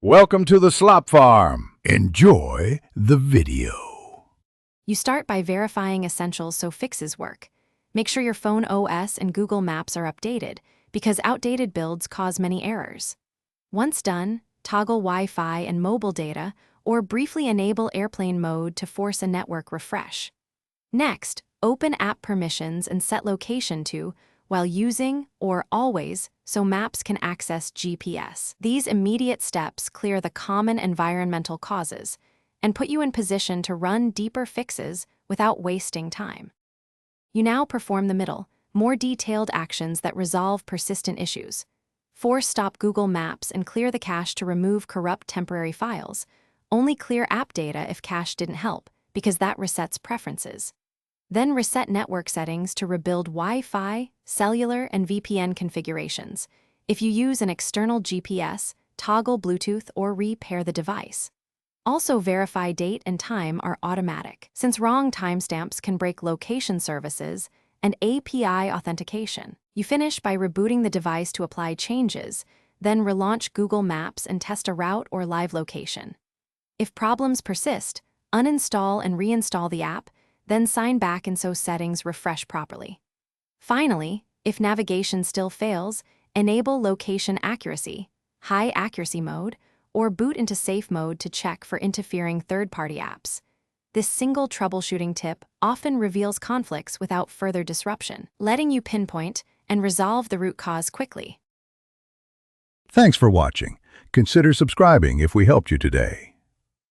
Welcome to the Slop Farm. Enjoy the video. You start by verifying essentials so fixes work. Make sure your phone OS and Google Maps are updated, because outdated builds cause many errors. Once done, toggle Wi-Fi and mobile data, or briefly enable airplane mode to force a network refresh. Next, open app permissions and set location to while using or always so maps can access GPS. These immediate steps clear the common environmental causes and put you in position to run deeper fixes without wasting time. You now perform the middle, more detailed actions that resolve persistent issues. Force stop Google Maps and clear the cache to remove corrupt temporary files. Only clear app data if cache didn't help, because that resets preferences. Then reset network settings to rebuild Wi-Fi, cellular, and VPN configurations. If you use an external GPS, toggle Bluetooth or repair the device. Also verify date and time are automatic, since wrong timestamps can break location services and API authentication. You finish by rebooting the device to apply changes, then relaunch Google Maps and test a route or live location. If problems persist, uninstall and reinstall the app, then sign back and so settings refresh properly. Finally, if navigation still fails, enable location accuracy, high accuracy mode, or boot into safe mode to check for interfering third-party apps. This single troubleshooting tip often reveals conflicts without further disruption, letting you pinpoint and resolve the root cause quickly. Thanks for watching. Consider subscribing if we helped you today.